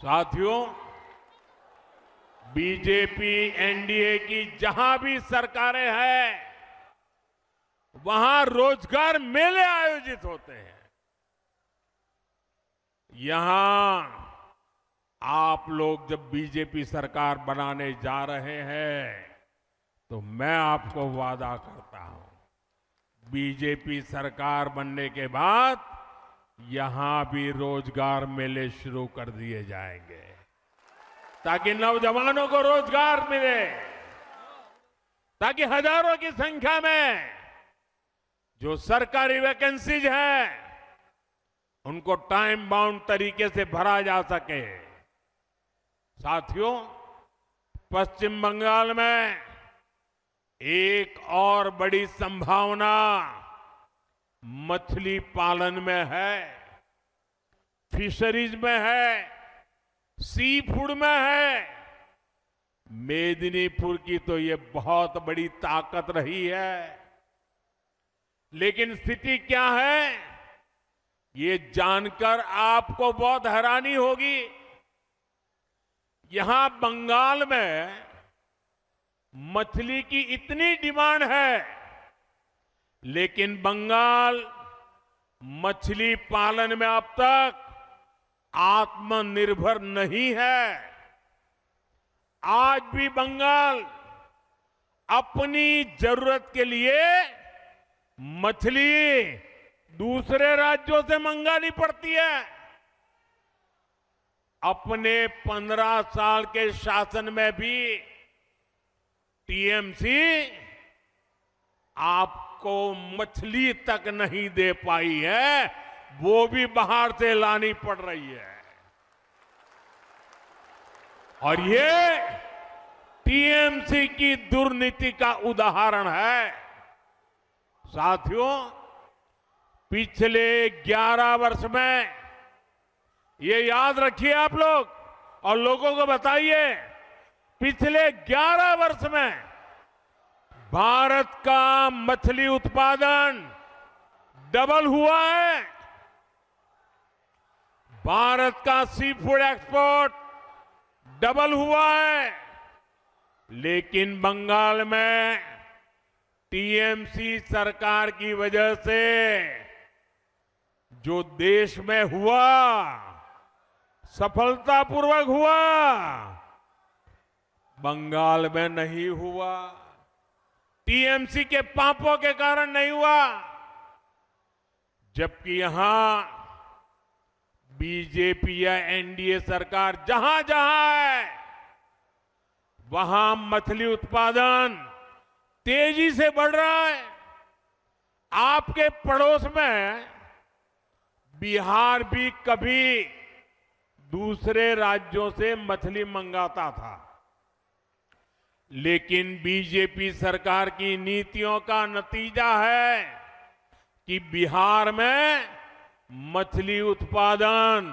साथियों, BJP NDA की जहां भी सरकारें हैं, वहां रोजगार मेले आयोजित होते हैं। यहां आप लोग जब बीजेपी सरकार बनाने जा रहे हैं, तो मैं आपको वादा करता हूं, बीजेपी सरकार बनने के बाद यहां भी रोजगार मेले शुरू कर दिए जाएंगे, ताकि नौजवानों को रोजगार मिले, ताकि हजारों की संख्या में जो सरकारी वैकेंसीज हैं, उनको टाइम बाउंड तरीके से भरा जा सके। साथियों, पश्चिम बंगाल में एक और बड़ी संभावना मछली पालन में है, फिशरीज में है, सी फूड में है। मेदिनीपुर की तो ये बहुत बड़ी ताकत रही है, लेकिन स्थिति क्या है, ये जानकर आपको बहुत हैरानी होगी। यहां बंगाल में मछली की इतनी डिमांड है, लेकिन बंगाल मछली पालन में अब तक आत्मनिर्भर नहीं है। आज भी बंगाल अपनी जरूरत के लिए मछली दूसरे राज्यों से मंगानी पड़ती है। अपने 15 साल के शासन में भी टीएमसी आपको मछली तक नहीं दे पाई है, वो भी बाहर से लानी पड़ रही है। और ये टीएमसी की दुर्नीति का उदाहरण है। साथियों, पिछले 11 वर्ष में, ये याद रखिए आप लोग और लोगों को बताइए, पिछले 11 वर्ष में भारत का मछली उत्पादन डबल हुआ है। भारत का सी फूड एक्सपोर्ट डबल हुआ है। लेकिन बंगाल में टीएमसी सरकार की वजह से जो देश में हुआ, सफलतापूर्वक हुआ, बंगाल में नहीं हुआ। टीएमसी के पापों के कारण नहीं हुआ। जबकि यहां बीजेपी या एनडीए सरकार जहां जहां है, वहां मछली उत्पादन तेजी से बढ़ रहा है। आपके पड़ोस में बिहार भी कभी दूसरे राज्यों से मछली मंगाता था, लेकिन बीजेपी सरकार की नीतियों का नतीजा है कि बिहार में मछली उत्पादन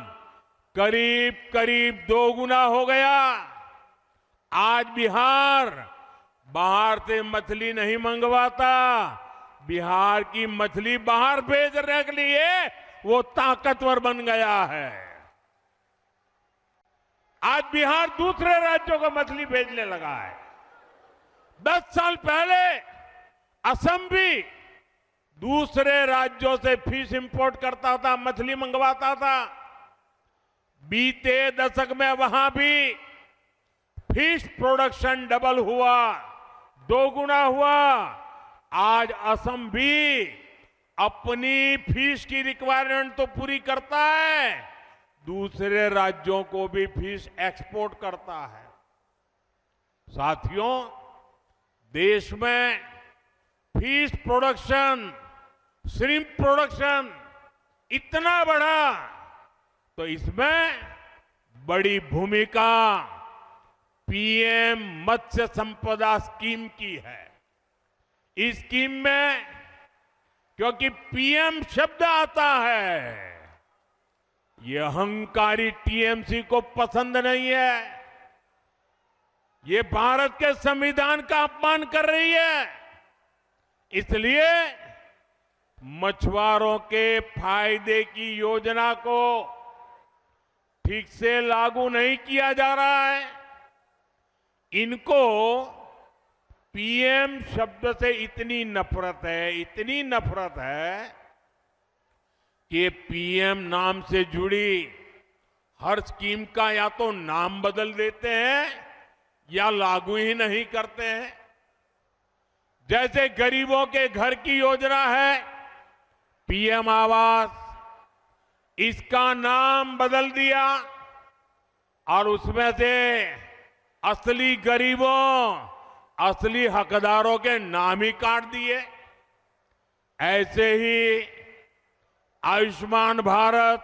करीब करीब 2 गुना हो गया। आज बिहार बाहर से मछली नहीं मंगवाता, बिहार की मछली बाहर भेजने के लिए वो ताकतवर बन गया है। आज बिहार दूसरे राज्यों को मछली भेजने लगा है। 10 साल पहले असम भी दूसरे राज्यों से फिश इंपोर्ट करता था, मछली मंगवाता था। बीते दशक में वहां भी फिश प्रोडक्शन डबल हुआ, 2 गुना हुआ। आज असम भी अपनी फिश की रिक्वायरमेंट तो पूरी करता है, दूसरे राज्यों को भी फिश एक्सपोर्ट करता है। साथियों, देश में फिश प्रोडक्शन, श्रिम्प प्रोडक्शन इतना बढ़ा, तो इसमें बड़ी भूमिका पीएम मत्स्य संपदा स्कीम की है। इस स्कीम में क्योंकि पीएम शब्द आता है, ये अहंकारी टीएमसी को पसंद नहीं है। ये भारत के संविधान का अपमान कर रही है। इसलिए मछुआरों के फायदे की योजना को ठीक से लागू नहीं किया जा रहा है। इनको पीएम शब्द से इतनी नफरत है कि पीएम नाम से जुड़ी हर स्कीम का या तो नाम बदल देते हैं या लागू ही नहीं करते हैं। जैसे गरीबों के घर की योजना है पीएम आवास, इसका नाम बदल दिया और उसमें से असली गरीबों, असली हकदारों के नाम ही काट दिए। ऐसे ही आयुष्मान भारत,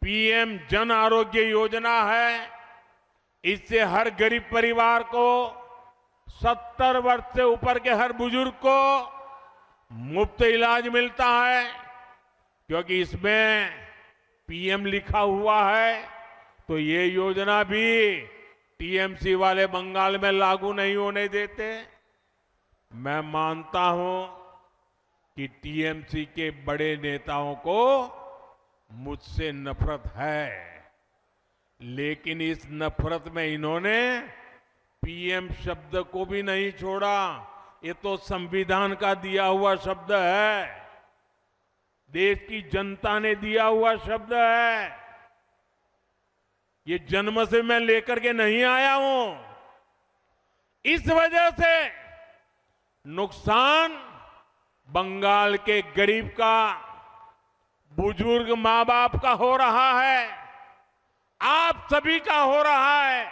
पीएम जन आरोग्य योजना है, इससे हर गरीब परिवार को 70 वर्ष से ऊपर के हर बुजुर्ग को मुफ्त इलाज मिलता है। क्योंकि इसमें पीएम लिखा हुआ है तो ये योजना भी टीएमसी वाले बंगाल में लागू नहीं होने देते। मैं मानता हूं कि टीएमसी के बड़े नेताओं को मुझसे नफरत है, लेकिन इस नफरत में इन्होंने पीएम शब्द को भी नहीं छोड़ा। ये तो संविधान का दिया हुआ शब्द है, देश की जनता ने दिया हुआ शब्द है। ये जन्म से मैं लेकर के नहीं आया हूं। इस वजह से नुकसान बंगाल के गरीब का, बुजुर्ग मां बाप का हो रहा है, आप सभी का हो रहा है।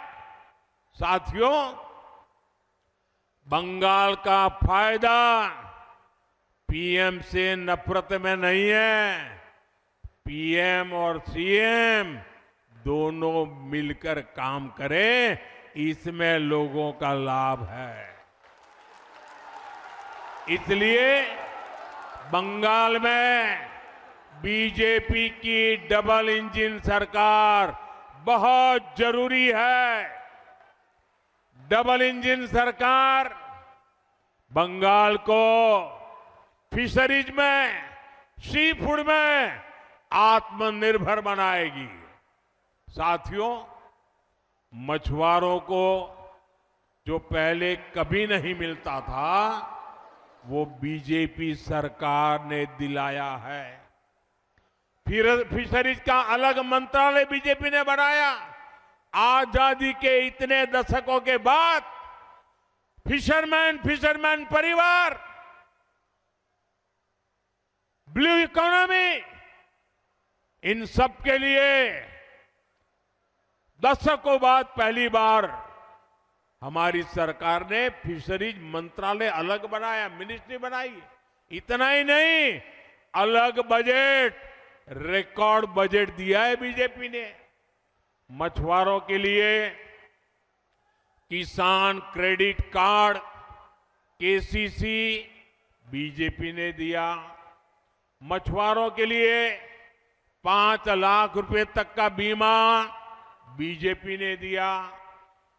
साथियों, बंगाल का फायदा पीएम से नफरत में नहीं है, पीएम और सीएम दोनों मिलकर काम करें, इसमें लोगों का लाभ है। इसलिए बंगाल में बीजेपी की डबल इंजन सरकार बहुत जरूरी है। डबल इंजन सरकार बंगाल को फिशरीज में, सी फूड में आत्मनिर्भर बनाएगी। साथियों, मछुआरों को जो पहले कभी नहीं मिलता था वो बीजेपी सरकार ने दिलाया है। फिर फिशरीज का अलग मंत्रालय बीजेपी ने बनाया। आजादी के इतने दशकों के बाद फिशरमैन परिवार, ब्लू इकोनॉमी, इन सब के लिए दशकों बाद पहली बार हमारी सरकार ने फिशरीज मंत्रालय अलग बनाया, मिनिस्ट्री बनाई। इतना ही नहीं, अलग बजट, रिकॉर्ड बजट दिया है बीजेपी ने मछुआरों के लिए। किसान क्रेडिट कार्ड, केसीसी बीजेपी ने दिया। मछुआरों के लिए 5 लाख रुपए तक का बीमा बीजेपी ने दिया।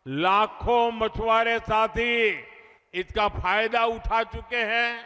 लाखों मछुआरे साथी इसका फायदा उठा चुके हैं।